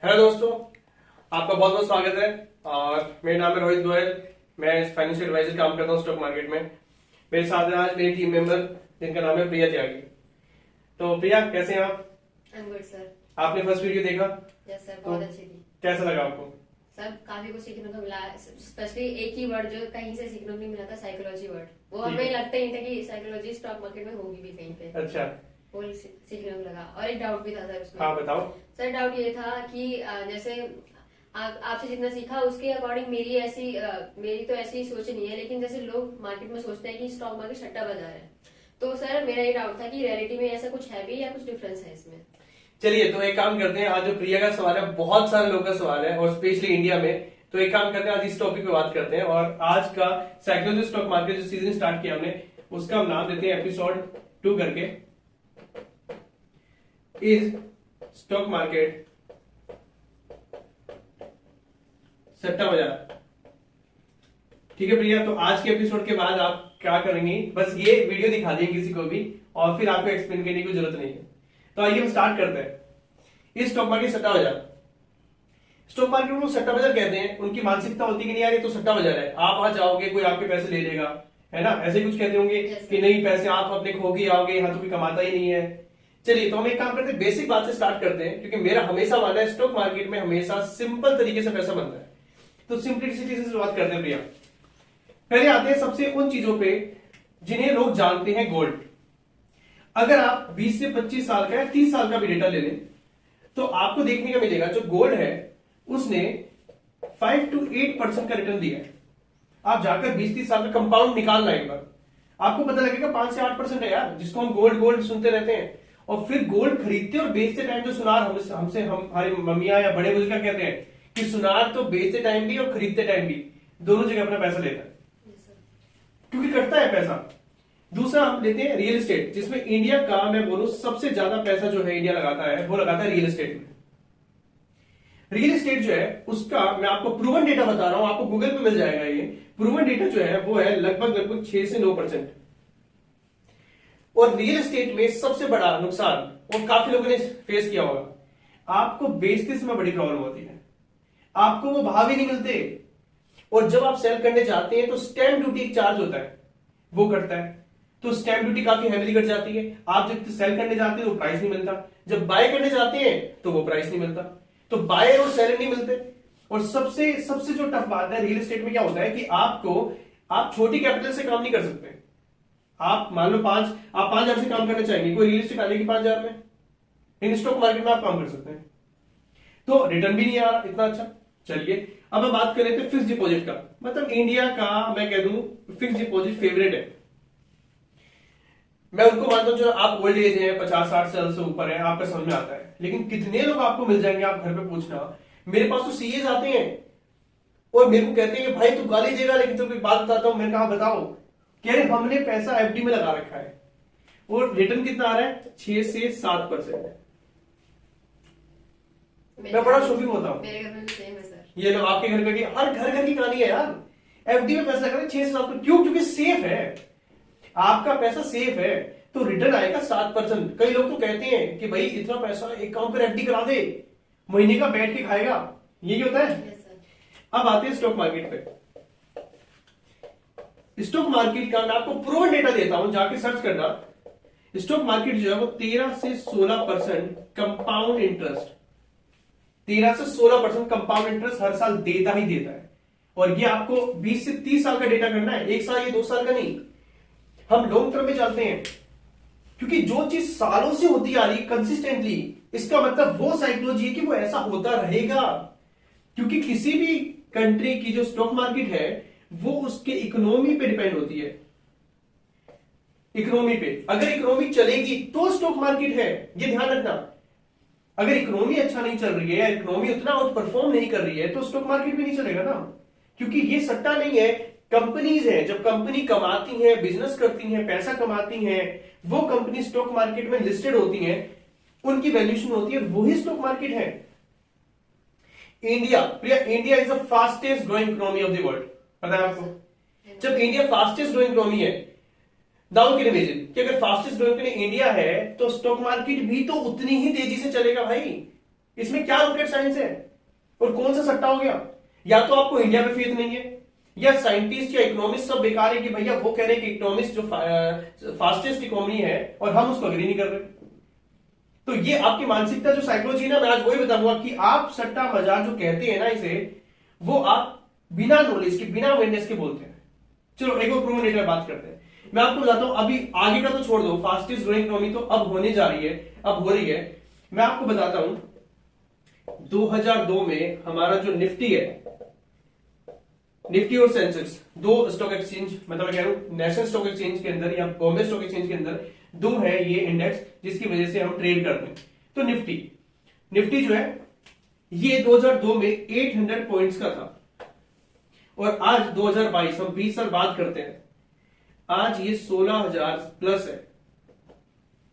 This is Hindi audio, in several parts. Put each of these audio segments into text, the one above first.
हेलो दोस्तों, आपका बहुत बहुत स्वागत है। और मेरा नाम है रोहित गोयल। मैं फाइनेंशियल एडवाइजर काम करता हूँ स्टॉक मार्केट में। मेरे साथ है आज मेरी टीम मेंबर जिनका नाम है प्रिया त्यागी। तो प्रिया, कैसे हैं आप? I am good sir. आपने फर्स्ट वीडियो देखा? यस सर, बहुत अच्छी थी कैसा लगा आपको? सर। काफी कुछ सीखने को मिला, स्पेशली एक ही वर्ड जो कहीं से सीखने को नहीं मिला था, साइकोलॉजी वर्ड। वो हमें लगता ही था कि साइकोलॉजी स्टॉक मार्केट में होगी भी कहीं पे। अच्छा, वो सीखने को लगा। और एक डाउट भी था सर उसमें। हाँ बताओ। सर डाउट ये था कि जैसे आपसे जितना सीखा उसके अकॉर्डिंग मेरी तो ऐसी सोच नहीं है, लेकिन जैसे लोग मार्केट में सोचते हैं कि स्टॉक मार्केट सट्टा बाजार है, तो सर मेरा ये डाउट था कि रियलिटी में ऐसा कुछ है भी या कुछ डिफरेंस है इसमें। चलिए, तो एक काम करते हैं। आज जो प्रिया का सवाल है, बहुत सारे लोगों का सवाल है और स्पेशली इंडिया में। तो एक काम करते हैं, आज इस टॉपिक पे बात करते हैं। और आज का साइकोलॉजी स्टॉक मार्केट जो सीजन स्टार्ट किया हमने, उसका हम नाम देते हैं एपिसोड 2 करके। इज स्टॉक मार्केट सट्टा बाजार? ठीक है प्रिया, तो आज के एपिसोड के बाद आप क्या करेंगे, बस ये वीडियो दिखा देंगे किसी को भी और फिर आपको एक्सप्लेन करने की जरूरत नहीं है। तो आइए हम स्टार्ट करते हैं। इस स्टॉक मार्केट सट्टा बाजार, स्टॉक मार्केट को सट्टा बाजार कहते हैं। उनकी मानसिकता होती है कि नहीं यार ये तो सट्टा बाजार है, आप वहां जाओगे कोई आपके पैसे ले लेगा, है ना, ऐसे कुछ कहते होंगे कि नहीं पैसे आप अपने खो के आओगे, यहाँ तो कोई कमाता ही नहीं है। चलिए, तो हम एक काम करते हैं, बेसिक बात से स्टार्ट करते हैं, क्योंकि मेरा हमेशा मानना है स्टॉक मार्केट में हमेशा सिंपल तरीके से पैसा बनता है। तो सिंपलिसिटी से शुरुआत करते हैं भैया। पहले आते हैं सबसे उन चीजों पे जिन्हें लोग जानते हैं, गोल्ड। अगर आप 20 से 25 साल का या 30 साल का भी डेटा ले लें तो आपको देखने का मिलेगा जो गोल्ड है उसने 5 to 8% का रिटर्न दिया है। आप जाकर 20-30 साल का कंपाउंड निकालना एक बार, आपको पता लगेगा 5 से 8% है यार, जिसको हम गोल्ड गोल्ड सुनते रहते हैं। और फिर गोल्ड खरीदते और बेचते टाइम जो सुनार हमसे हमारी मम्मियां या बड़े बुजुर्ग कहते हैं कि सुनार तो बेचते टाइम भी और खरीदते टाइम भी दोनों जगह अपना पैसा लेता है, क्योंकि कटता है पैसा। दूसरा हम लेते हैं रियल एस्टेट, जिसमें इंडिया का मैं बोलूं सबसे ज्यादा पैसा जो है इंडिया लगाता है, वो लगाता है रियल एस्टेट में। रियल एस्टेट जो है उसका मैं आपको प्रूवन डेटा बता रहा हूं, आपको गूगल पे मिल जाएगा। ये प्रूवन डेटा जो है वो है लगभग 6 से 9%। और रियल एस्टेट में सबसे बड़ा नुकसान, और काफी लोगों ने फेस किया होगा, आपको बेचते समय बड़ी प्रॉब्लम होती है, आपको वो भाव ही नहीं मिलते। और जब आप सेल करने जाते हैं तो स्टैंप ड्यूटी एक चार्ज होता है, वो कटता है, तो स्टैंप ड्यूटी काफी हेवीली कट जाती है। आप जब सेल करने जाते हैं तो प्राइस नहीं मिलता, जब बाय करने जाते हैं तो वो प्राइस नहीं मिलता, तो बायर और सेलर नहीं मिलते। और सबसे सबसे जो टफ बात है रियल एस्टेट में क्या होता है कि आप छोटी कैपिटल से काम नहीं कर सकते। आप मान लो आप 5,000 से काम करना चाहेंगे, कोई रियल एस्टेट आ जाएगी 5,000 में, इन स्टॉक मार्केट में आप काम कर सकते हैं, तो रिटर्न भी नहीं आ रहा इतना अच्छा। चलिए, अब हम बात कर लेते हैं फिक्स डिपॉजिट का। मतलब इंडिया का मैं कह दूं फिक्स डिपॉजिट फेवरेट है। मैं उनको मानता हूं जो आप ओल्ड एज है, 50-60 साल से ऊपर है, आपका समझ में आता है। लेकिन कितने लोग आपको मिल जाएंगे, आप घर पे पूछना। मेरे पास तो सीएस आते हैं और मेरे को कहते हैं कि भाई तू गाली देगा लेकिन तुम बात बताता हूं। मैंने कहा बताओ, कह रहे हमने पैसा एफडी में लगा रखा है और रिटर्न कितना आ रहा है, 6 से 7%। मैं बड़ा शॉकिंग होता हूं। मेरे घर में भी सेम है सर। ये लो, आपके घर की हर घर की कहानी है यार। एफडी में पैसा लगा 6 से 7%, क्यों? क्योंकि सेफ है, आपका पैसा सेफ है, तो रिटर्न आएगा 7%। कई लोग तो कहते हैं कि भाई इतना पैसा एक काम पर एफडी करा दे, महीने का बैठ के खाएगा, यही होता है। अब आते हैं स्टॉक मार्केट पे। स्टॉक मार्केट का मैं आपको प्रूवन डेटा देता हूं, जाके सर्च करना। स्टॉक मार्केट जो है वो 13 से 16% कंपाउंड इंटरेस्ट, 13 से 16% कंपाउंड इंटरेस्ट हर साल देता ही देता है। और ये आपको 20 से 30 साल का डेटा करना है, एक साल या 2 साल का नहीं। हम लॉन्ग टर्म में चलते हैं, क्योंकि जो चीज सालों से होती आ रही कंसिस्टेंटली, इसका मतलब वो साइकोलॉजी है कि वो ऐसा होता रहेगा। क्योंकि किसी भी कंट्री की जो स्टॉक मार्केट है वो उसके इकोनॉमी पे डिपेंड होती है। इकोनॉमी पे, अगर इकोनॉमी चलेगी तो स्टॉक मार्केट है, ये ध्यान रखना। अगर इकोनॉमी अच्छा नहीं चल रही है या इकोनॉमी उतना आउट परफॉर्म नहीं कर रही है तो स्टॉक मार्केट भी नहीं चलेगा ना। क्योंकि ये सट्टा नहीं है, कंपनीज है। जब कंपनी कमाती है, बिजनेस करती है, पैसा कमाती है, वो कंपनी स्टॉक मार्केट में लिस्टेड होती है, उनकी वैल्यूएशन होती है, वही स्टॉक मार्केट है। India is the fastest growing economy of the world, पता है आपको? जब इंडिया फास्टेस्ट ग्रोइंग इकोनॉमी है, नाउ कैन इमेजिन कि अगर फास्टेस्ट ग्रोइंग इंडिया है तो स्टॉक मार्केट भी तो उतनी ही तेजी से चलेगा भाई। इसमें क्या रॉकेट साइंस है और कौन सा सट्टा हो गया? या तो आपको इंडिया में फेथ नहीं है, या साइंटिस्ट या इकोनॉमिस्ट सब बेकार है कि भैया वो कह रहे हैं कि इकोनॉमिस्ट जो फास्टेस्ट इकोनॉमी है और हम उसको अग्री नहीं कर रहे। तो ये आपकी मानसिकता जो साइकोलॉजी ना, मैं आज वही बताऊंगा कि आप सट्टा बाजार जो कहते हैं ना इसे, वो आप बिना नॉलेज के बिना अवेयरनेस के बोलते हैं। चलो एक और प्रूवन डेटा बात करते हैं। मैं आपको बताता हूं, अभी आगे का तो छोड़ दो, फास्टेस्ट ग्रोइंग इकोनॉमी तो अब होने जा रही है, अब हो रही है। मैं आपको बताता हूं 2002 में हमारा जो निफ्टी है, निफ्टी और सेंसेक्स, दो स्टॉक एक्सचेंज, मतलब मैं कह रहा हूं नेशनल स्टॉक एक्सचेंज के अंदर या बॉम्बे स्टॉक एक्सचेंज के अंदर दो है ये इंडेक्स जिसकी वजह से हम ट्रेड करते हैं। तो निफ्टी जो है ये 2002 में 800 पॉइंट्स का था, और आज 2022 हम 20 साल बात करते हैं, आज ये 16,000 प्लस है।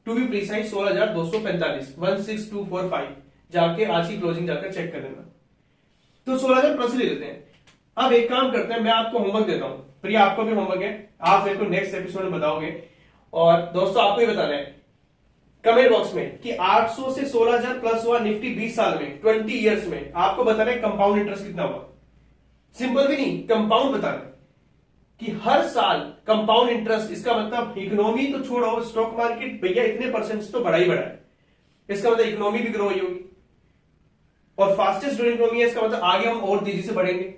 टू बी प्रिसाइज 16,245, 16245, जाके आज की क्लोजिंग जाकर चेक कर लेना। तो 16,000 प्लस ले लेते हैं। अब एक काम करते हैं, मैं आपको होमवर्क देता हूं, प्रिया आपको भी होमवर्क है, आप मेरे को नेक्स्ट एपिसोड में बताओगे। और दोस्तों आपको ये बताना है कमेंट बॉक्स में कि 800 से 16,000 प्लस हुआ निफ्टी 20 साल में, 20 इयर्स में, आपको बताना है कंपाउंड इंटरेस्ट कितना हुआ। सिंपल भी नहीं, कंपाउंड बताना है कि हर साल कंपाउंड इंटरेस्ट, इसका मतलब इकोनॉमी तो छोड़ो, स्टॉक मार्केट भैया इतने परसेंट तो बढ़ा ही बढ़ा है, इसका मतलब इकोनॉमी भी ग्रो हुई होगी, और फास्टेस्ट ग्रोइंग इकोनॉमी है, इसका मतलब आगे हम और तेजी से बढ़ेंगे।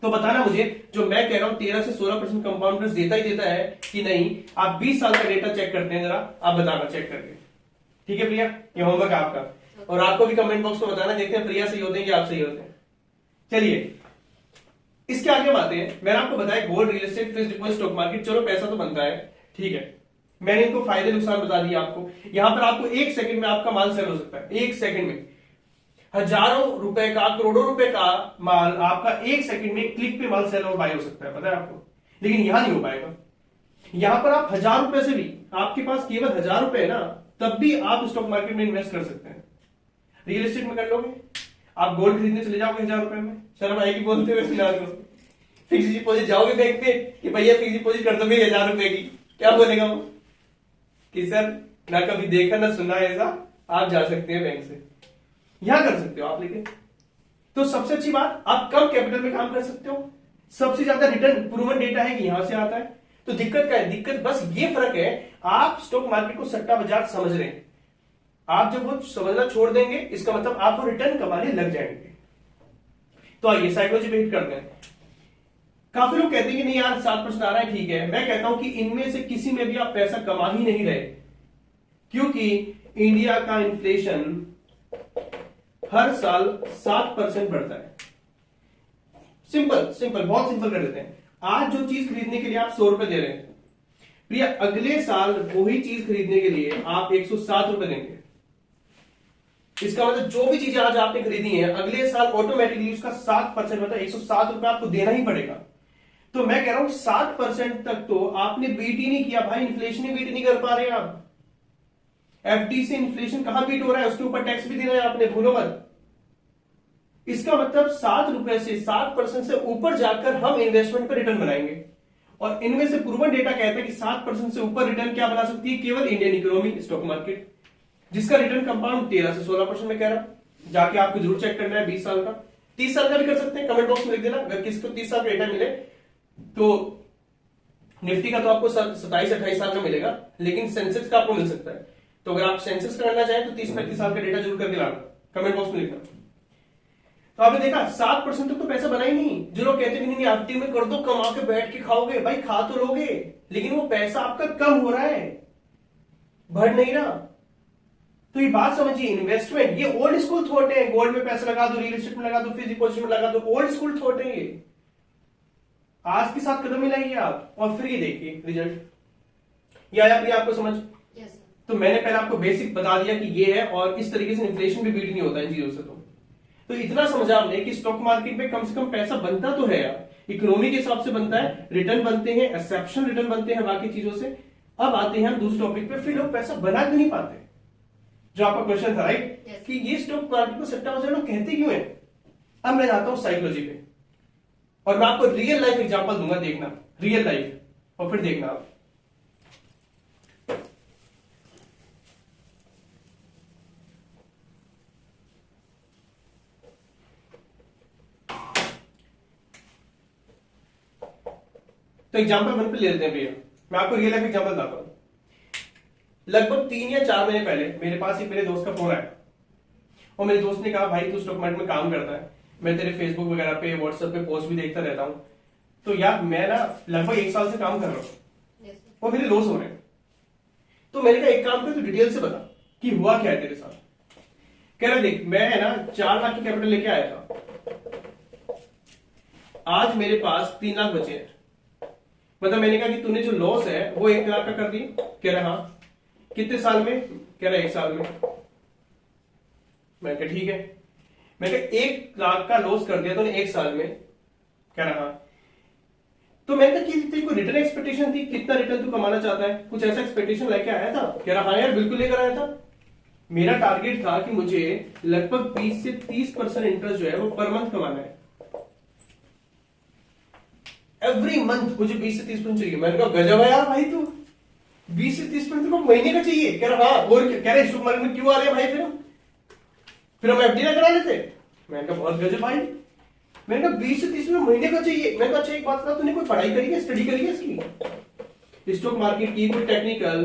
तो बताना मुझे, जो मैं कह रहा हूं 13 से 16% कंपाउंड इंटरेस्ट देता ही देता है कि नहीं। आप 20 साल का डेटा चेक करते हैं, जरा आप बताना चेक करके, ठीक है प्रिया? ये होमवर्क है आपका, और आपको भी कमेंट बॉक्स में बताना, देखते हैं प्रिया सही होते हैं कि आप सही होते हैं। चलिए इसके आगे बातें हैं। मैंने आपको बताया gold, real estate, fixed deposit, stock market, चलो पैसा तो बनता है, ठीक है, मैंने इनको फायदे नुकसान बता दिए आपको। यहां पर आपको 1 सेकंड में आपका माल सेल हो सकता है, 1 सेकंड में हजारों रुपए का, करोड़ों रुपए का माल आपका 1 सेकंड में क्लिक पे माल सेल और बाय हो सकता है, पता है आपको? लेकिन यहां नहीं हो पाएगा। यहां पर आप 1,000 रुपए से भी, आपके पास केवल 1,000 रुपए है ना, तब भी आप स्टॉक मार्केट में इन्वेस्ट कर सकते हैं। रियल एस्टेट में कर लोगे, आप गोल्ड खरीदने चले जाओगे 1,000 रुपए में, शर्म आएगी बोलते हुए फिलहाल को। फिक्स डिपॉजिट जाओगे बैंक पे कि भैया फिक्स डिपॉजिट कर दोगे 1,000 रुपए की, क्या बोलेगा वो कि सर ना कभी देखा ना सुना ऐसा, आप जा सकते हैं बैंक से, यहां कर सकते हो आप। लेकिन तो सबसे अच्छी बात, आप कम कैपिटल में काम कर सकते हो, सबसे ज्यादा रिटर्न प्रूवन डेटा है कि यहां से आता है। तो दिक्कत क्या है? दिक्कत बस ये फर्क है, आप स्टॉक मार्केट को सट्टा बाजार समझ रहे हैं, आप जब वो समझना छोड़ देंगे इसका मतलब आप वो रिटर्न कमाने लग जाएंगे। तो आइए साइकोलॉजी पे हिट करते हैं। काफी लोग कहते हैं कि नहीं यार 7% आ रहा है, ठीक है, मैं कहता हूं कि इनमें से किसी में भी आप पैसा कमा ही नहीं रहे, क्योंकि इंडिया का इन्फ्लेशन हर साल 7% बढ़ता है। सिंपल सिंपल, बहुत सिंपल कर देते हैं। आज जो चीज खरीदने के लिए आप 100 रुपए दे रहे हैं, प्रिया अगले साल वही चीज खरीदने के लिए आप 107 रुपए देंगे। इसका मतलब जो भी चीजें आज आपने खरीदी है, अगले साल ऑटोमेटिकली उसका 7% मतलब 107 रुपए आपको देना ही पड़ेगा। तो मैं कह रहा हूं 7% तक तो आपने बीट ही नहीं किया भाई, इन्फ्लेशन ही बीट नहीं कर पा रहे हैं आप। एफडी से इन्फ्लेशन कहां बीट हो रहा है, उसके ऊपर टैक्स भी देना है आपने, भूलो मत। इसका मतलब 7 रुपए से 7% से ऊपर जाकर हम इन्वेस्टमेंट पर रिटर्न बनाएंगे। और इनमें से प्रूवन डेटा कहता है कि 7% से ऊपर रिटर्न क्या बना सकती है? केवल इंडियन इकोनॉमी, स्टॉक मार्केट, जिसका रिटर्न कंपाउंड 13 से 16% में कह रहा है। जाके आपको जरूर चेक करना है 20 साल का, 30 साल का भी कर सकते हैं, कमेंट बॉक्स में लिख देना अगर किसको 30 साल का डेटा मिले। तो निफ्टी का तो आपको 27-28 साल का मिलेगा, लेकिन सेंसेक्स का आपको मिल सकता है। तो अगर आप सेंसेक्स करना चाहें तो 30-35 साल का डेटा जरूर करके लाना, कमेंट बॉक्स में लिखना। तो आपने देखा 7% तक तो पैसा बना ही नहीं। जो लोग कहते हैं नहीं एफडी में कर दो, कमा के बैठ के खाओगे, भाई खा तो लोगे, लेकिन वो पैसा आपका कम हो रहा है, बढ़ नहीं रहा। तो ये बात समझिए, इन्वेस्टमेंट ये ओल्ड स्कूल थॉट है। गोल्ड में पैसा लगा दो, रियल एस्टेट में लगा दो, फिक्स्ड डिपॉजिट में लगा दो, ओल्ड स्कूल थॉट है ये। आज के साथ कदम मिलाइए आप और फिर ये देखिए रिजल्ट। ये आया प्रिया आपको समझ? yes, तो मैंने पहले आपको बेसिक बता दिया कि ये है, और इस तरीके से इन्फ्लेशन भी बीट नहीं होता इन चीजों से। तो इतना समझा आपने कि स्टॉक मार्केट में कम से कम पैसा बनता तो है यार, इकोनॉमी के हिसाब से बनता है, रिटर्न बनते हैं, एक्सेप्शनल रिटर्न बनते हैं बाकी चीजों से। अब आते हैं हम दूसरे टॉपिक पे, फिर लोग पैसा बना क्यों नहीं पाते, जो आपका क्वेश्चन था राइट, yes. कि ये स्टॉक मार्केट को सट्टा बाजार लोग कहते क्यों है। अब मैं जाता हूं साइकोलॉजी पे, और मैं आपको रियल लाइफ एग्जांपल दूंगा, देखना रियल लाइफ, और फिर देखना आप। तो एग्जाम्पल 1 पे ले लेते हैं भैया, मैं आपको रियल लाइफ एग्जाम्पल बताता हूं। लगभग 3 या 4 महीने पहले मेरे पास एक मेरे दोस्त का फोन आया और मेरे दोस्त ने कहा भाई तू स्टॉक मार्केट में काम करता है, मैं तेरे फेसबुक वगैरह पे व्हाट्सएप पे पोस्ट भी देखता रहता हूँ, तो यार मैं ना लगभग 1 साल से काम कर रहा हूँ और मेरे लॉस हो रहे हैं, तो मैंने कहा एक काम कर तू डिटेल से बता कि हुआ क्या है तेरे साथ। कह रहा देख मैं है ना 4 लाख की कैपिटल लेके आया था, आज मेरे पास 3 लाख बचे हैं। मतलब मैंने कहा कि तूने जो लॉस है वो 1 लाख का कर दी। कह रहा हाँ। कितने साल में? कह रहा 1 साल में। मैं कहा ठीक है। मैं कहा 1 लाख का लॉस कर दिया तूने 1 साल में? कह रहा हाँ। तो मैंने कहा कि तेरी कोई रिटर्न एक्सपेक्टेशन थी, कितना रिटर्न तू कमाना चाहता है, कुछ ऐसा एक्सपेक्टेशन लेके आया था? कह रहा हाँ यार बिल्कुल लेकर आया था। मेरा टारगेट था कि मुझे लगभग 20 से 30% इंटरेस्ट जो है वो पर मंथ कमाना है। एवरी मंथ मुझे 20 से 30% चाहिए। मैंने कहा गजब है यार भाई, तू 20 से 30% को महीने का चाहिए? कह रहा हाँ। और कह रहे स्टॉक मार्केट में क्यों आ रहे हैं भाई, फिर हम एफडी ना करा लेते। मैंने कहा बहुत गजब भाई। मैंने कहा 20 से 30 में महीने का चाहिए। मैंने कहा अच्छा एक बात बता, तूने कोई पढ़ाई करी है, स्टडी करी है इसकी, स्टॉक मार्केट की, कोई टेक्निकल,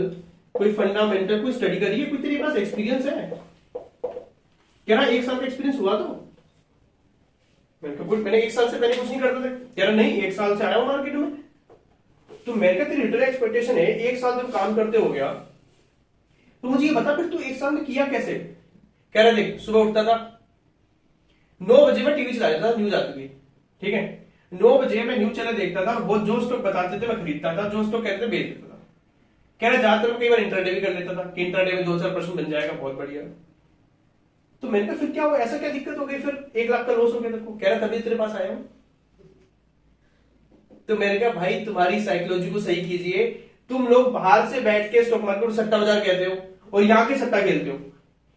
कोई फंडामेंटल, कोई स्टडी करी है, कोई तेरे पास एक्सपीरियंस है? कह रहा 1 साल का एक्सपीरियंस हुआ तो? मैंने कहा मैंने 1 साल से पहले कुछ नहीं करता था। कह रहा नहीं 1 साल से आया हूं मार्केट में। तो मैंने कहा तेरी रिटर्न एक्सपेक्टेशन है 1 साल जब काम करते हो गया, तो मुझे ये बता फिर तू 1 साल में किया कैसे? कह रहा देख सुबह उठता था, 9 बजे मैं टीवी चला जाता था, न्यूज आती थी, ठीक है, 9 बजे मैं न्यूज चैनल देखता था, वो जो स्टॉक बताते थे मैं खरीदता था, जो स्टॉक कहते थे बेच देता था। कह रहा ज्यादातर मैं कई बार इंट्राडे भी कर लेता था कि इंट्राडे में 2-4% बन जाएगा, बहुत बढ़िया। तो मैंने कहा फिर क्या हुआ, ऐसा क्या दिक्कत हो गई, फिर 1 लाख का लॉस हो गया तेरे को? कह रहा तभी तेरे पास आया हूं। तो मैंने कहा भाई तुम्हारी साइकोलॉजी को सही कीजिए, तुम लोग बाहर से बैठ के स्टॉक मार्केट को सट्टा बाजार कहते हो और यहां के सट्टा खेलते हो,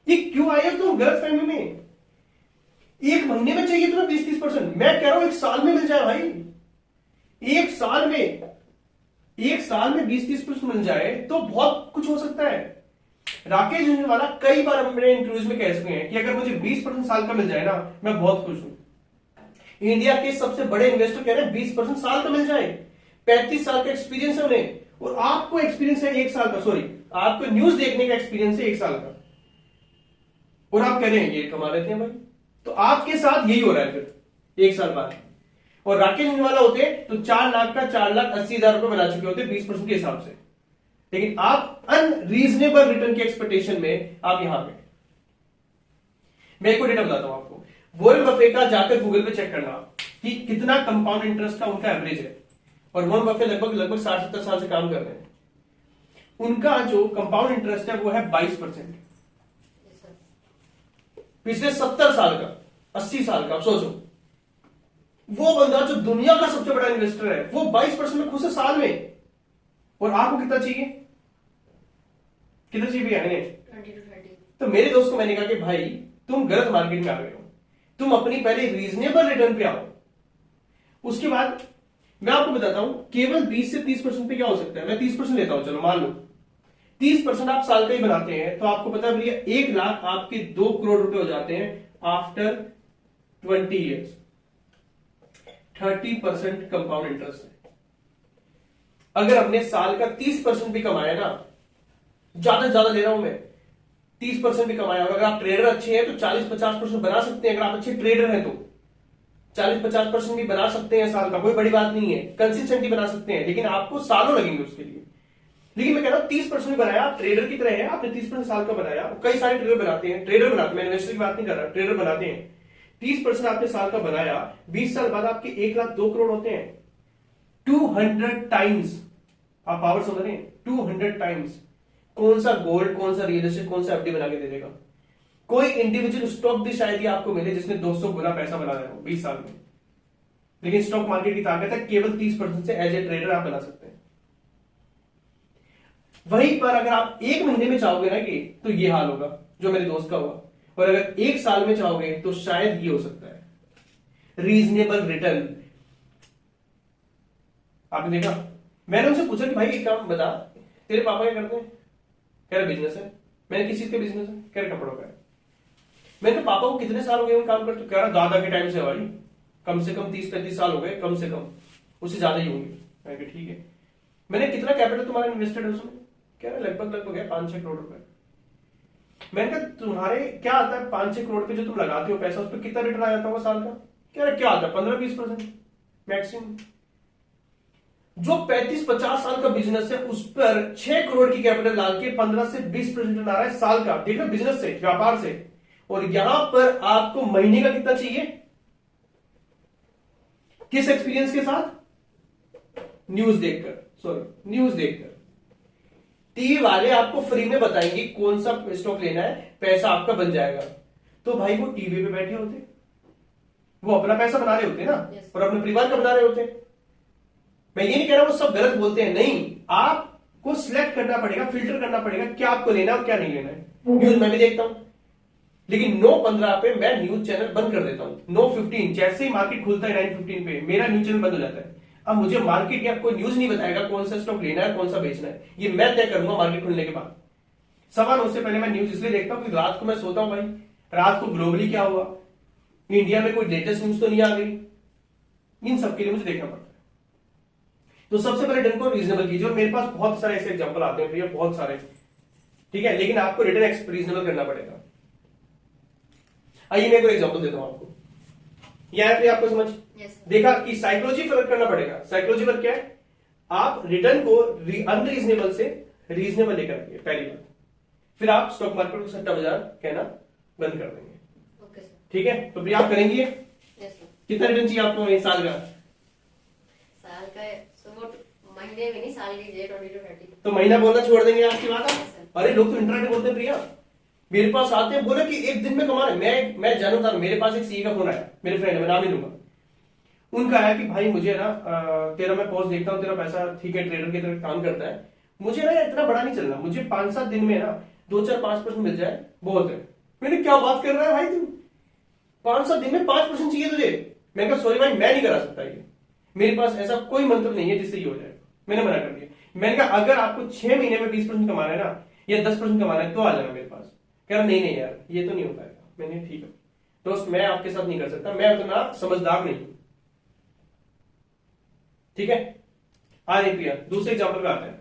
ये क्यों आए हो तुम गलत फहमी में? 1 महीने में चाहिए तुम्हें 20-30%, मैं कह रहा हूं 1 साल में मिल जाए भाई। 1 साल में 20-30% मिल जाए तो बहुत कुछ हो सकता है। राकेश झुंझुनवाला कई बार अपने इंटरव्यूज में कह चुके हैं कि अगर मुझे 20% साल का मिल जाए ना मैं बहुत खुश हूं। इंडिया के सबसे बड़े इन्वेस्टर कह रहे हैं 20% साल का मिल जाए, 35 साल का एक्सपीरियंस है उन्हें, और आपको एक्सपीरियंस है 1 साल का, सॉरी आपको न्यूज देखने का एक्सपीरियंस है 1 साल का, और आप कह रहे हैं ये कमा रहे थे भाई। तो आपके साथ यही हो रहा है फिर 1 साल बाद। और राकेश झुंझुनवाला होते तो 4 लाख का 4,80,000 रुपए बना चुके होते 20% के हिसाब से, लेकिन आप अनरीजनेबल रिटर्न के एक्सपेक्टेशन में आप यहां पे। मैं एक डेटा बताता हूं आपको, वॉरेन बफेट का जाकर गूगल पे चेक करना कि कितना कंपाउंड इंटरेस्ट का उनका एवरेज है, और वॉरेन बफेट लगभग 60-70 साल से काम कर रहे हैं। उनका जो कंपाउंड इंटरेस्ट है वो है 22%। पिछले 70 साल का, 80 साल का, आप सोचो वो बंदा जो दुनिया का सबसे बड़ा इन्वेस्टर है वो 22% में खुश है साल में, और आपको कितना चाहिए? कितना चाहिए भैया? 20 to 30। तो मेरे दोस्त को मैंने कहा कि भाई तुम गलत मार्केट में आ गए हो, तुम अपनी पहले रीजनेबल रिटर्न पे आओ, उसके बाद मैं आपको बताता हूं केवल 20 से 30% पे क्या हो सकता है। मैं 30% लेता हूं, चलो मान लो 30% आप साल का ही बनाते हैं, तो आपको पता है भैया 1 लाख आपके 2 करोड़ रुपए हो जाते हैं आफ्टर 20 ईयर्स। 30% कंपाउंड इंटरेस्ट है। अगर हमने साल का 30% भी कमाया ना, ज्यादा से ज्यादा ले रहा हूं मैं, 30% भी कमाया, और अगर आप ट्रेडर अच्छे हैं तो 40-50% बना सकते हैं। अगर आप अच्छे ट्रेडर हैं तो 40-50% भी बना सकते हैं साल का, कोई बड़ी बात नहीं है, कंसिस्टेंटली बना सकते हैं, लेकिन आपको सालों लगेंगे उसके लिए। लेकिन मैं कह रहा हूं 30% बनाया, आप ट्रेडर की तरह है, आपने 30% साल का बनाया, कई सारे ट्रेडर बनाते हैं, मैं इन्वेस्टर की बात नहीं कर रहा, ट्रेडर बनाते हैं। 30% आपने साल का बनाया, 20 साल बाद आपके 1 लाख 2 करोड़ होते हैं। 200 टाइम्स आप पावर समझ रहे हैं? 200 टाइम्स। कौन सा गोल्ड, कौन सा रियल एस्टेट, कौन सा एफडी बना के दे देगा? कोई इंडिविजुअल स्टॉक भी शायद ही आपको मिले जिसने 200 गुना पैसा बना दिया हो 20 साल में, लेकिन स्टॉक मार्केट की ताकत है केवल 30% से एज ए ट्रेडर आप बना सकते हैं। वहीं पर अगर आप 1 महीने में चाहोगे ना कि, तो ये हाल होगा जो मेरे दोस्त का हुआ, और अगर 1 साल में चाहोगे तो शायद ये हो सकता है रीजनेबल रिटर्न। आपने देखा, मैंने उनसे पूछा कि भाई एक काम बता, तेरे पापा क्या करते हैं? कह रहे बिजनेस है। मैंने किस चीज का बिजनेस है? कह रहे कपड़ों का है। मैंने कहा पापा को कितने साल हो गए काम करते? कह रहा दादा के टाइम से भाई, कम से कम 30-35 साल हो गए, कम से कम, उससे ज्यादा ही होंगे। मैंने कहा ठीक है। मैंने कितना कैपिटल तुम्हारा इन्वेस्टेड है उसमें? कह रहा लगभग लगभग है 5-6 करोड़ रुपए। मैंने कहा तुम्हारे क्या आता है 5-6 करोड़ पे जो तुम लगाते हो पैसा, उस पर कितना रिटर्न आ जाता होगा साल का? कह रहा क्या आता है 15-20% मैक्सिमम। जो 35-50 साल का बिजनेस है उस पर 6 करोड़ की कैपिटल डाल के 15 से 20% रिटर्न आ रहा है साल का। देखो बिजनेस से, व्यापार से। और यहां पर आपको महीने का कितना चाहिए? किस एक्सपीरियंस के साथ? न्यूज देखकर, सॉरी न्यूज देखकर। टीवी वाले आपको फ्री में बताएंगे कौन सा स्टॉक लेना है, पैसा आपका बन जाएगा। तो भाई वो टीवी पे बैठे होते, वो अपना पैसा बना रहे होते ना, और अपने परिवार का बना रहे होते। मैं ये नहीं कह रहा वो सब गलत बोलते हैं, नहीं, आपको सिलेक्ट करना पड़ेगा, फिल्टर करना पड़ेगा क्या आपको लेना है और क्या नहीं लेना है। न्यूज मैं भी देखता हूं, लेकिन 9:15 पे मैं न्यूज चैनल बंद कर देता हूं। 9:15 जैसे ही मार्केट खुलता है 9:15 पे मेरा न्यूज चैनल बंद हो जाता है। अब मुझे मार्केट या कोई न्यूज नहीं बताएगा कौन सा स्टॉक लेना है, कौन सा बेचना है, ये मैं तय करूंगा मार्केट खुलने के बाद। 9:15 से पहले मैं न्यूज इसलिए देखता हूं कि रात को मैं सोता हूं भाई, रात को ग्लोबली क्या हुआ, इंडिया में कोई लेटेस्ट न्यूज तो नहीं आ गई, इन सबके लिए मुझे देखना पड़ता है। तो सबसे पहले डन को रीजनेबल कीजिए, और मेरे पास बहुत सारे ऐसे एग्जांपल आते हैं भैया, बहुत सारे, ठीक है, लेकिन आपको रिटर्न रीजनेबल करना पड़ेगा। आइए मैं एक एग्जांपल देता हूं आपको, यहां पे आपको समझ देखा कि साइकोलॉजी फर्क करना पड़ेगा। साइकोलॉजी फर्क क्या है? आप रिटर्न को अनरीजनेबल से रीजनेबल लेकर आइए, पहली बात। फिर आप स्टॉक मार्केट को सट्टा बाजार कहना बंद कर देंगे। ठीक है, तो भैया आप करेंगे? कितना रिटर्न चाहिए आपको एक साल का? साल का महीने में नहीं, साल लीजिए 20 to 30। तो महीना बोलना छोड़ देंगे आपकी बात? अरे लोग तो इंटरनेट बोलते हैं प्रिया, मेरे पास आते हैं बोले कि एक दिन में कमा रहे। मैं जानता हूं, मेरे पास एक सीए का फोन आया, मेरे फ्रेंड है, मैं नाम नहीं दूंगा। उनका है कि भाई मुझे ना तेरा मैं पोस्ट देखता हूँ, तेरा पैसा ठीक है, ट्रेडर की तरह काम करता है, मुझे ना इतना बड़ा नहीं चलना, मुझे 5-7 दिन में ना 2-4-5% मिल जाए बहुत है। मैंने क्या बात कर रहा है भाई तू, 5-7 दिन में 5% चाहिए तुझे? मैंने कहा सॉरी भाई मैं नहीं करा सकता ये, मेरे पास ऐसा कोई मंत्र नहीं है जिससे ये हो जाए। मैंने मना कर दिया। मैंने कहा अगर आपको 6 महीने में 20% कमाना है ना, या 10% कमाना है तो आ जाना मेरे पास। कह रहा नहीं यार ये तो नहीं हो पाएगा। मैंने ठीक है दोस्त, मैं आपके साथ नहीं कर सकता, मैं उतना समझदार नहीं हूं। ठीक है, आ रही प्रिया, दूसरे एग्जाम्पल पे आते हैं।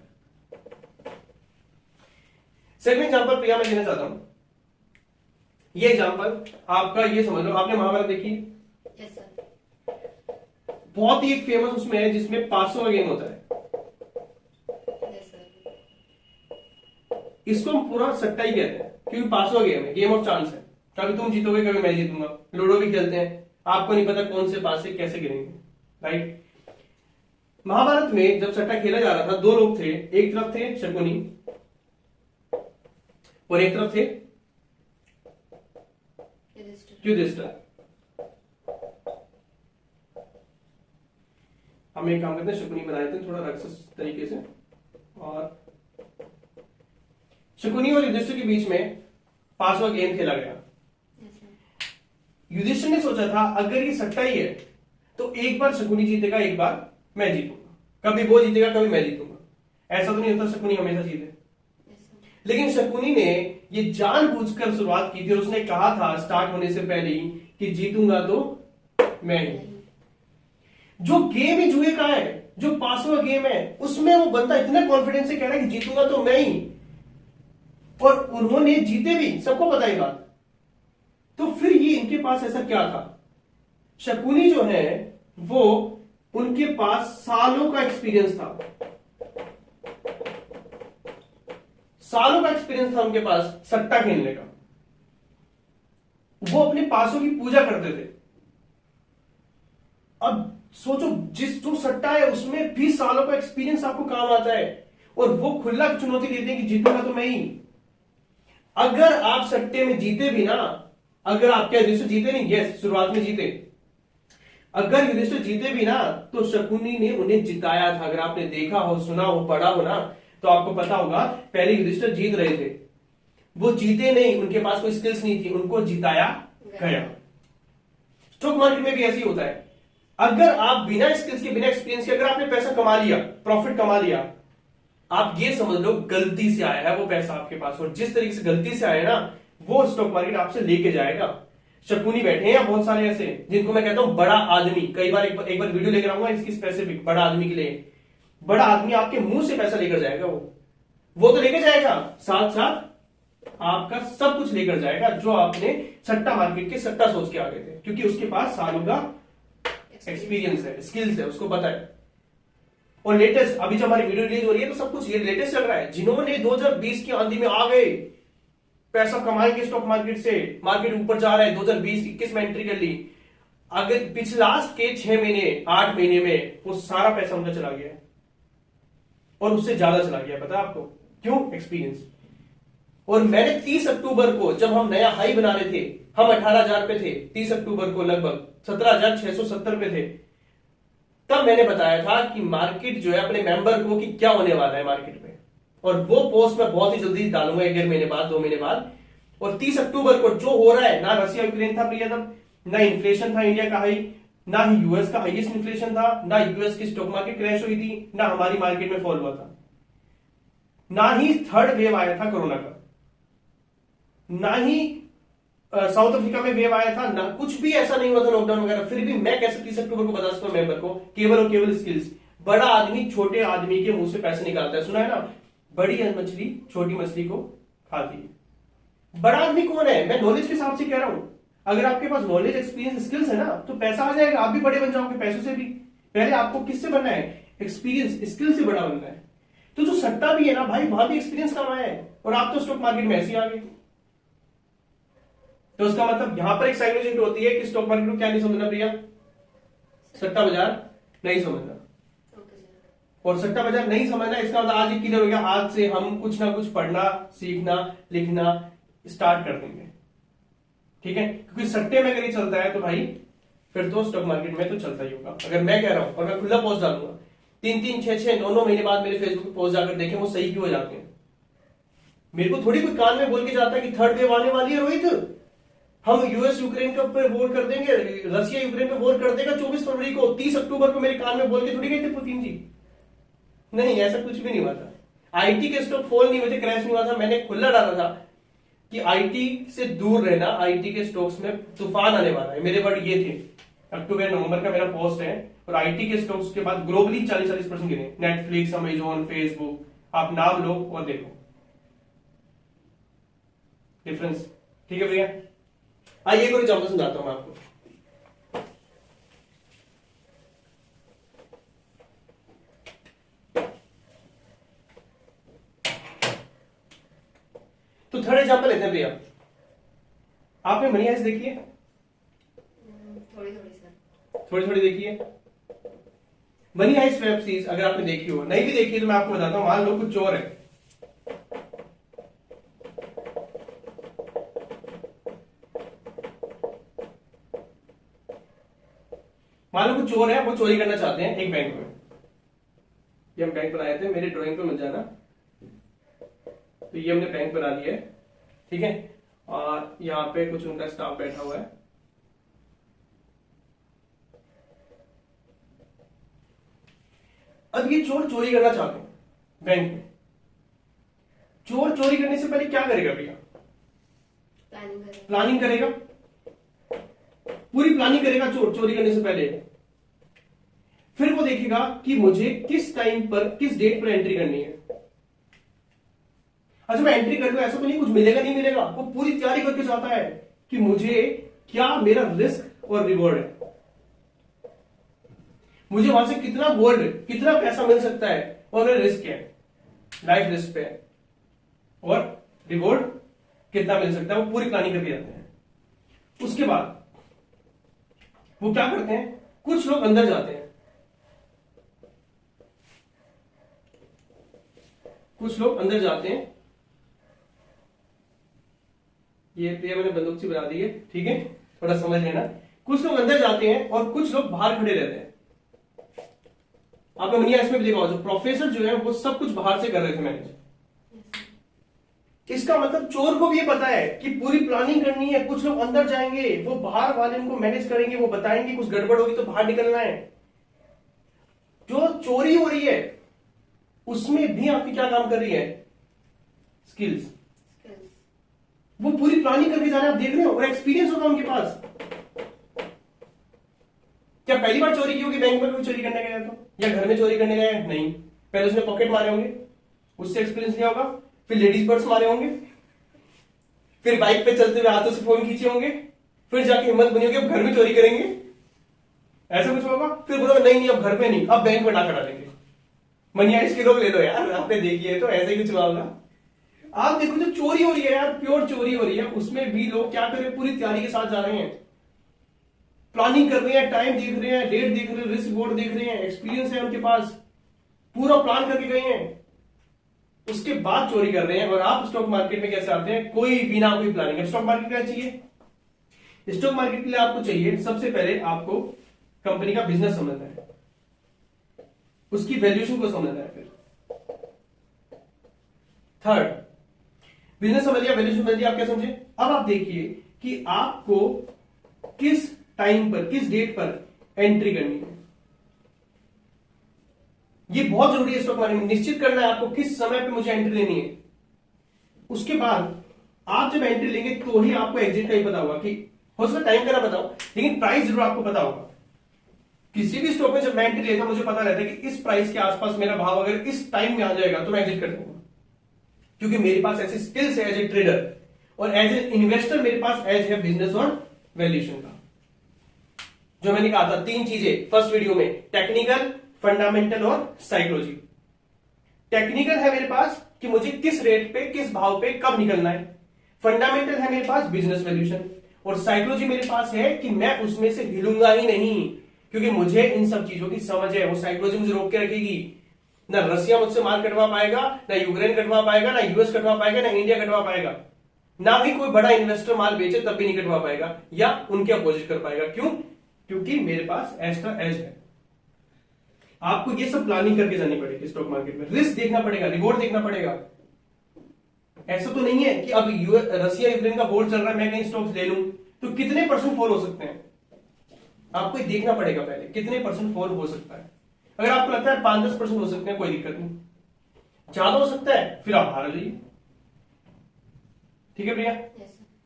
सेकंड एग्जाम्पल प्रिया मैं देना चाहता हूं, ये एग्जाम्पल आपका, ये समझ लो आपने महाभारत देखी? Yes sir. बहुत ही एक फेमस उसमें है जिसमें 500 का गेम होता है। Yes sir. इसको हम पूरा सट्टा ही कहते हैं, क्योंकि 500 का गेम है, गेम ऑफ चांस है। कभी तुम जीतोगे कभी मैं जीतूंगा। लूडो भी खेलते हैं, आपको नहीं पता कौन से पास से कैसे गिरेंगे, राइट। महाभारत में जब सट्टा खेला जा रहा था, दो लोग थे, एक तरफ थे शकुनी और एक तरफ थे युधिष्ठिर। हम एक काम करते हैं, शकुनी बना देते हैं थोड़ा राक्षस तरीके से, और शकुनी और युधिष्ठिर के बीच में 5वां गेम खेला गया। युधिष्ठिर ने सोचा था अगर ये सट्टा ही है तो एक बार शकुनी जीतेगा, एक बार मैं जीतूंगा, कभी वो जीतेगा कभी मैं जीतूंगा। ऐसा तो नहीं होता शकुनी हमेशा जीते। लेकिन शकुनी ने ये जानबूझकर शुरुआत की थी, और उसने कहा था स्टार्ट होने से पहले ही कि जीतूंगा तो मैं ही। जो गेम ही जुए का है, जो 5वां गेम है, उसमें वो बंदा इतना कॉन्फिडेंस से कह रहा है कि जीतूंगा तो मैं ही, और उन्होंने जीते भी, सबको पता है बात। तो फिर ये इनके पास ऐसा क्या था? शकुनी जो है वो, उनके पास सालों का एक्सपीरियंस था, सालों का एक्सपीरियंस था उनके पास सट्टा खेलने का। वो अपने पासों की पूजा करते थे। अब सोचो, जो सट्टा है उसमें 20 सालों का एक्सपीरियंस आपको काम आता है, और वो खुला चुनौती देते हैं कि जीतूंगा तो मैं ही। अगर आप सट्टे में जीते भी ना, अगर आप क्या युधिष्ठिर जीते नहीं, यस शुरुआत में जीते, अगर युधिष्ठिर जीते भी ना तो शकुनी ने उन्हें जिताया था। अगर आपने देखा हो, सुना हो, पढ़ा हो ना, तो आपको पता होगा पहले युधिष्ठिर जीत रहे थे, वो जीते नहीं, उनके पास कोई स्किल्स नहीं थी, उनको जिताया गया। स्टॉक मार्केट में भी ऐसे ही होता है। अगर आप बिना स्किल्स के, बिना एक्सपीरियंस के, अगर आपने पैसा कमा लिया, प्रॉफिट कमा लिया, आप ये समझ लो गलती से आया है वो पैसा आपके पास, और जिस तरीके से गलती से आया ना, वो स्टॉक मार्केट आपसे लेके जाएगा। शकुनी बैठे हैं बहुत सारे ऐसे, जिनको मैं कहता हूं बड़ा आदमी। कई बार एक बार वीडियो लेकर आऊंगा इसकी स्पेसिफिक, बड़ा आदमी के लिए। बड़ा आदमी आपके मुंह से पैसा लेकर जाएगा, वो तो लेकर जाएगा, साथ साथ आपका सब कुछ लेकर जाएगा जो आपने सट्टा मार्केट के सट्टा सोच के आ गए थे, क्योंकि उसके पास सालों का एक्सपीरियंस है, स्किल्स है, उसको पता है। और लेटेस्ट अभी जब हमारी वीडियो रिलीज हो रही है तो सब कुछ ये लेटेस्ट चल रहा है। जिन्होंने 2020 की आंधी में आ गए, पैसा कमाएंगे स्टॉक मार्केट से, मार्केट ऊपर जा रहा है, 2020-21 में एंट्री कर ली, अगर पिछले लास्ट के 6 महीने 8 महीने में वो सारा पैसा उनका चला गया है, और उससे ज्यादा चला गया। पता है आपको क्यों? एक्सपीरियंस। और मैंने 30 अक्टूबर को, जब हम नया हाई बना रहे थे, हम 18,000 पे थे, 30 अक्टूबर को लगभग 17,670 पे थे, तब मैंने बताया था कि मार्केट जो है अपने मेंबर को कि क्या होने वाला है मार्केट में, और वो पोस्ट मैं बहुत ही जल्दी डालूंगा 1 महीने बाद, 2 महीने बाद। और 30 अक्टूबर को जो हो रहा है, ना रशिया यूक्रेन था प्रिया तब, ना इन्फ्लेशन था इंडिया का हाई, ना ही यूएस का हाईएस्ट इन्फ्लेशन था, ना यूएस की स्टॉक मार्केट क्रैश हुई थी, ना हमारी मार्केट में फॉल हुआ था, ना ही थर्ड वेव आया था कोरोना का, ना ही साउथ अफ्रीका में वेव आया था, ना कुछ भी ऐसा नहीं हुआ था लॉकडाउन वगैरह। फिर भी मैं कैसे 30 अक्टूबर को बता सकता हूं मेंबर को? केवल और केवल स्किल्स। बड़ा आदमी छोटे आदमी के मुंह से पैसे निकालता है, सुना है ना, बड़ी मछली छोटी मछली को खाती है। बड़ा आदमी कौन है? मैं नॉलेज के हिसाब से कह रहा हूं। अगर आपके पास नॉलेज, एक्सपीरियंस, स्किल्स है ना, तो पैसा आ जाएगा, आप भी बड़े बन जाओगे पैसों से भी। पहले आपको किससे बनना है? एक्सपीरियंस, स्किल से बड़ा बनना है। तो जो सट्टा भी है ना भाई, वहां भी एक्सपीरियंस कमाया है, और आप तो स्टॉक मार्केट में ऐसे ही आ गए। तो उसका मतलब यहां पर एक साइकोलॉजी होती है कि स्टॉक मार्केट को क्या नहीं समझना प्रिया? सट्टा बाजार नहीं समझना। और सट्टा बाजार नहीं समझना, इसका मतलब आज ही क्लियर हो गया, आज से हम कुछ ना कुछ पढ़ना, सीखना, लिखना स्टार्ट कर देंगे, ठीक है? क्योंकि सट्टे में अगर ये चलता है तो भाई फिर तो स्टॉक मार्केट में तो चलता ही होगा। अगर मैं कह रहा हूं, और मैं खुला पोस्ट डालूंगा, 3-3, 6-6, 9-9 महीने बाद मेरे फेसबुक पे पोस्ट जाकर देखें वो सही क्यों हो जाते हैं। मेरे को थोड़ी कोई कान में बोल के जाता है कि थर्ड वेव आने वाली है रोहित, हम यूएस यूक्रेन के ऊपर वोट कर देंगे, रशिया यूक्रेन पे वोट कर देगा 24 फरवरी को, 30 अक्टूबर को मेरे कान में बोल के थोड़ी गए थे पुतिन जी। नहीं, ऐसा कुछ भी नहीं हुआ था। आईटी के स्टॉक फॉल नहीं हुए थे, क्रैश नहीं हुआ था। मैंने खुला डाला था कि आईटी से दूर रहना, आईटी के स्टॉक्स में तूफान आने वाला है, मेरे वर्ड ये थे। अक्टूबर नवंबर का मेरा पोस्ट है, और आईटी के स्टॉक्स के बाद ग्लोबली 40-40% गिरे। नेटफ्लिक्स, अमेजोन, फेसबुक, आप नाम लो और देखो डिफरेंस, ठीक है भैया? आइए एक और एग्जाम्पल समझाता हूं मैं आपको। तो थर्ड एग्जाम्पल लेते हैं भैया। आपने मनी हाइस्ट देखी है? थोड़ी थोड़ी सर, थोड़ी थोड़ी देखी है। मनी हाइस्ट वेब सीरीज अगर आपने देखी हो, नहीं भी देखी है तो मैं आपको बताता हूं। मान लो कुछ चोर है, मान लो कुछ चोर है, वो चोरी करना चाहते हैं एक बैंक में। ये हम बैंक बनाए थे, मेरे ड्राइंग पे मिल जाना। तो ये हमने बैंक बना लिया है, ठीक है? और यहाँ पे कुछ उनका स्टाफ बैठा हुआ है। अब ये चोर चोरी करना चाहते हैं बैंक में। चोर चोरी करने से पहले क्या करेगा भैया? प्लानिंग करेगा, पूरी प्लानिंग करेगा चोर चोरी करने से पहले। फिर वो देखेगा कि मुझे किस टाइम पर, किस डेट पर एंट्री करनी है। अच्छा, मैं एंट्री कर लूं, ऐसा तो नहीं कुछ मिलेगा नहीं मिलेगा, वो पूरी तैयारी करके जाता है कि मुझे क्या मेरा रिस्क और रिवॉर्ड है, मुझे वहां से कितना गोल्ड, कितना पैसा मिल सकता है, और मेरा रिस्क क्या है, लाइफ रिस्क पे है, और रिवॉर्ड कितना मिल सकता है, वो पूरी प्लानिंग करके जाते हैं। उसके बाद वो क्या करते हैं, कुछ लोग अंदर जाते हैं, कुछ लोग अंदर जाते हैं। ये मैंने बंदूक से बना दी है, ठीक है, थोड़ा समझ लेना। कुछ लोग अंदर जाते हैं और कुछ लोग बाहर खड़े रहते हैं। आपने मनी हाइस्ट में भी देखा होगा, जो प्रोफेसर जो है वो सब कुछ बाहर से कर रहे थे मैनेज। इसका मतलब चोर को भी ये पता है कि पूरी प्लानिंग करनी है, कुछ लोग अंदर जाएंगे, वो बाहर वाले उनको मैनेज करेंगे, वो बताएंगे कुछ गड़बड़ होगी तो बाहर निकलना है। जो चोरी हो रही है उसमें भी आपकी क्या काम कर रही है? स्किल्स। वो पूरी प्लानिंग करके जा रहे हैं, आप देख रहे हो, और एक्सपीरियंस होगा उनके पास। क्या पहली बार चोरी की होगी बैंक में कोई चोरी करने गया तो, या घर में चोरी करने गया? नहीं, पहले उसने पॉकेट मारे होंगे, उससे एक्सपीरियंस लिया होगा, फिर लेडीज पर्स मारे होंगे, फिर बाइक पे चलते हुए हाथों से फोन खींचे होंगे, फिर जाके हिम्मत बनी होगी अब घर में चोरी करेंगे, ऐसा कुछ होगा। फिर बोला नहीं नहीं अब घर पे नहीं, अब बैंक में डाका डालेंगे, मनी आइस के लोग ले लो यार, आपने देखी है तो ऐसे ही कुछ हुआ होगा। आप देखो जो चोरी हो रही है यार, प्योर चोरी हो रही है, उसमें भी लोग क्या करें, पूरी तैयारी के साथ जा रहे हैं, प्लानिंग कर रहे हैं, टाइम देख रहे हैं, डेट देख रहे हैं, रिस्क बोर्ड देख रहे हैं, एक्सपीरियंस है उनके पास, पूरा प्लान करके गए हैं, उसके बाद चोरी कर रहे हैं। और आप स्टॉक मार्केट में कैसे आते हैं, कोई बिना कोई प्लानिंग। स्टॉक मार्केट क्या चाहिए, स्टॉक मार्केट के लिए आपको चाहिए सबसे पहले आपको कंपनी का बिजनेस समझना है, उसकी वैल्यूएशन को समझना है। फिर थर्ड, बिजनेस समझ लिया, वैल्यूएशन समझ लिया, आप क्या समझे, अब आप देखिए कि आपको किस टाइम पर, किस डेट पर एंट्री करनी है। ये बहुत जरूरी है स्टॉक मार्केट में, निश्चित करना है आपको किस समय पे मुझे एंट्री लेनी है। उसके बाद आप जब एंट्री लेंगे तो ही आपको एग्जिट का ही पता होगा, कि हो सकता टाइम का ना पता हो लेकिन प्राइस जरूर आपको पता होगा। किसी भी स्टॉक में जब मैं एंट्री लेता हूं मुझे पता रहता है कि इस प्राइस के आसपास मेरा भाव अगर इस टाइम में आ जाएगा तो मैं एग्जिट कर दूंगा, क्योंकि मेरे पास ऐसी स्किल्स है एज ए ट्रेडर, और एज ए इन्वेस्टर मेरे पास एज है बिजनेस और वैल्यूएशन का। जो मैंने कहा था 3 चीजें फर्स्ट वीडियो में, टेक्निकल, फंडामेंटल और साइकोलॉजी। टेक्निकल है मेरे पास कि मुझे किस रेट पे, किस भाव पे कब निकलना है, फंडामेंटल है मेरे पास बिजनेस वैल्यूएशन, और साइकोलॉजी मेरे पास है कि मैं उसमें से हिलूंगा ही नहीं, क्योंकि मुझे इन सब चीजों की समझ है। वो साइकोलॉजी मुझे रोक के रखेगी, ना रसिया मुझसे मार कटवा पाएगा, ना यूक्रेन कटवा पाएगा, ना यूएस कटवा पाएगा, ना इंडिया कटवा पाएगा, ना ही कोई बड़ा इन्वेस्टर माल बेचे तब भी नहीं कटवा पाएगा या उनके अपोजिट कर पाएगा। क्यों, क्योंकि मेरे पास एक्स्ट्रा एज है। आपको ये सब प्लानिंग करके जानी पड़ेगी स्टॉक मार्केट में, रिस्क देखना पड़ेगा, रिवॉर्ड देखना पड़ेगा। ऐसा तो नहीं है कि अब रसिया यूक्रेन का वॉर चल रहा है मैं कहीं स्टॉक्स ले लूं तो कितने परसेंट फॉल हो सकते हैं, आपको देखना पड़ेगा पहले कितने परसेंट फॉल हो सकता है। अगर आपको लगता है 5-10% हो सकते हैं कोई दिक्कत नहीं, ज्यादा हो सकता है फिर आप हार जाइए। ठीक है प्रिया,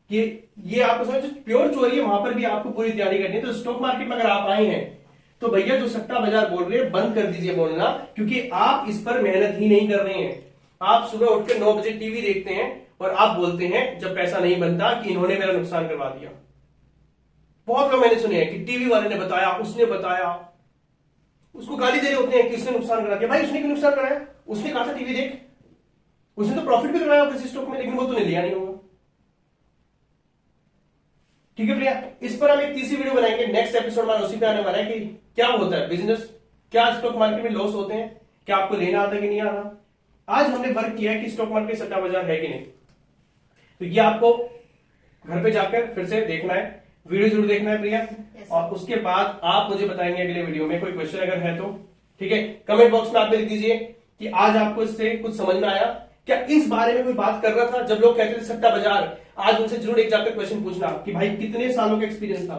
कि ये आपको समझ, प्योर चोरी है वहां पर भी आपको पूरी तैयारी करनी है। तो स्टॉक मार्केट में अगर आप आए हैं तो भैया जो सट्टा बाजार बोल रहे हैं बंद कर दीजिए बोलना, क्योंकि आप इस पर मेहनत ही नहीं कर रहे हैं। आप सुबह उठ के 9 बजे टीवी देखते हैं और आप बोलते हैं जब पैसा नहीं बनता कि इन्होंने मेरा नुकसान करवा दिया। बहुत लोग मैंने सुने हैं कि टीवी वाले ने बताया, उसने बताया, उसको गाली दे रहे होते हैं कि इसने नुकसान करा दिया। भाई उसने क्यों नुकसान कराया, उसने कहा था टीवी देख, उसने तो प्रॉफिट भी कराया किसी स्टॉक में, लेकिन वो तूने लिया नहीं होगा। ठीक है प्रिया, इस पर हम एक तीसरी वीडियो बनाएंगे, नेक्स्ट एपिसोड हमारा उसी पे आने वाला है कि क्या होता है बिजनेस, क्या स्टॉक मार्केट में लॉस होते हैं, क्या आपको लेना आता है कि नहीं आता। आज हमने वर्क किया है कि स्टॉक मार्केट सट्टा बाजार है कि नहीं, तो ये आपको घर पे जाकर फिर से देखना है, वीडियो जरूर देखना है प्रिया। और उसके बाद आप मुझे बताएंगे अगले वीडियो में कोई क्वेश्चन अगर है तो, ठीक है, कमेंट बॉक्स में आप लिख दीजिए कि आज आपको इससे कुछ समझ में आया, क्या इस बारे में कोई बात कर रहा था जब लोग कहते थे सट्टा बाजार। आज उनसे जरूर एक जाकर क्वेश्चन पूछना कि भाई कितने सालों का एक्सपीरियंस था,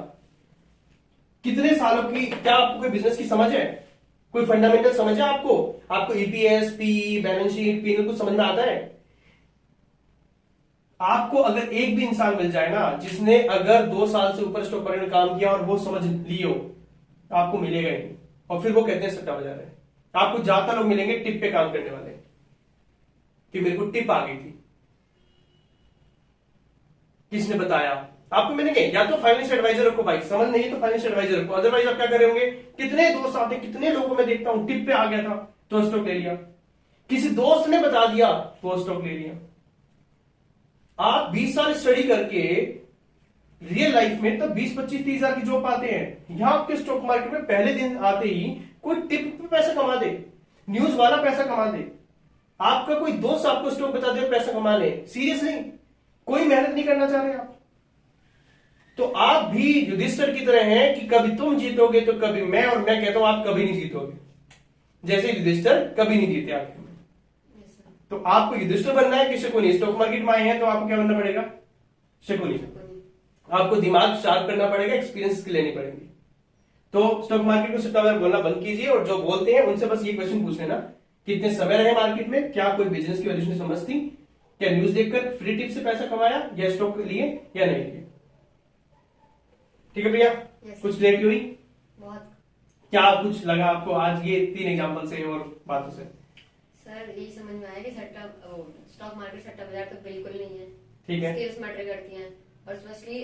कितने सालों की, क्या आपको कोई बिजनेस की समझ है, कोई फंडामेंटल समझ है आपको, आपको EPS, P, balance sheet, P कुछ समझ में आता है। आपको अगर एक भी इंसान मिल जाए ना जिसने अगर 2 साल से ऊपर स्टॉक मार्केट में काम किया और वो समझ लियो, आपको मिलेगा ही नहीं। और फिर वो कहते हैं सट्टा बाजार है। आपको ज्यादा लोग मिलेंगे टिप पे काम करने वाले कि मेरे को टिप आ गई थी, किसने बताया, आपको मिलेंगे। या तो फाइनेंशियल एडवाइजर रखो भाई, समझ नहीं तो फाइनेंशियल एडवाइजर रखो, अदरवाइज आप क्या कर रहे होंगे, कितने दोस्त आते, कितने लोगों में देखता हूं टिप पे आ गया था तो स्टॉक ले लिया, किसी दोस्त ने बता दिया तो स्टॉक ले लिया। आप 20 साल स्टडी करके रियल लाइफ में तब 20-25-30 हजार की जॉब पाते हैं, यहां आपके स्टॉक मार्केट में पहले दिन आते ही कोई टिप पे पैसा कमा दे, न्यूज वाला पैसा कमा दे, आपका कोई दोस्त आपको स्टॉक बता दे पैसा कमा ले। सीरियसली कोई मेहनत नहीं करना चाह रहे आप, तो आप भी युधिष्ठिर की तरह हैं कि कभी तुम जीतोगे तो कभी मैं, और मैं कहता हूं आप कभी नहीं जीतोगे, जैसे युधिष्ठिर कभी नहीं जीते आखिर में। तो आपको युधिष्ठिर बनना है कि शकुनी। स्टॉक मार्केट में आए हैं तो आपको क्या बनना पड़ेगा, शकुनी। आपको दिमाग शार्प करना पड़ेगा, एक्सपीरियंस की लेनी पड़ेगी। तो स्टॉक मार्केट को सट्टा बाजार बोलना बंद कीजिए, और जो बोलते हैं उनसे बस ये क्वेश्चन पूछ लेना, कितने समय रहे मार्केट में, क्या कोई बिजनेस की वैल्यूएशन समझ थी, क्या न्यूज देखकर फ्री टिप से पैसा कमाया, या स्टॉक लिए या नहीं लिए। ठीक है भैया, कुछ क्लियरिटी हुई, बहुत। क्या कुछ लगा आपको आज ये 3 एग्जांपल से और बातों से। सर यही समझ में आया कि स्टॉक मार्केट सट्टा बाजार तो बिल्कुल नहीं है। ठीक है। स्किल्स मैटर करती हैं और स्पेशली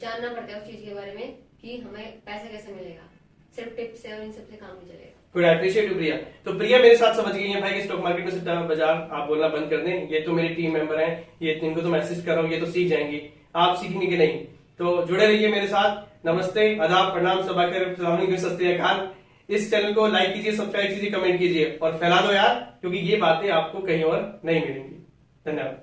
जानना पड़ता है उस चीज के बारे में कि हमें पैसा कैसे मिलेगा। सिर्फ टिप्स से और इन सबसे काम नहीं चलेगा। गुड, आई अप्रिशिएट यू प्रिया। तो प्रिया मेरे साथ समझ गई है भाई कि स्टॉक मार्केट में सट्टा बाजार आप बोलना बंद कर दें। ये तो मेरी टीम मेंबर हैं, ये इनको तो मैसेज कर रहा हूँ, ये तो सीख जाएंगी, आप सीखेंगे कि नहीं? तो जुड़े रहिए मेरे साथ। नमस्ते, आदाब, प्रणाम, सबाकर, सत श्री अकाल। इस चैनल को लाइक कीजिए, सब्सक्राइब कीजिए, कमेंट कीजिए और फैला दो यार, क्योंकि ये बातें आपको कहीं और नहीं मिलेंगी। धन्यवाद।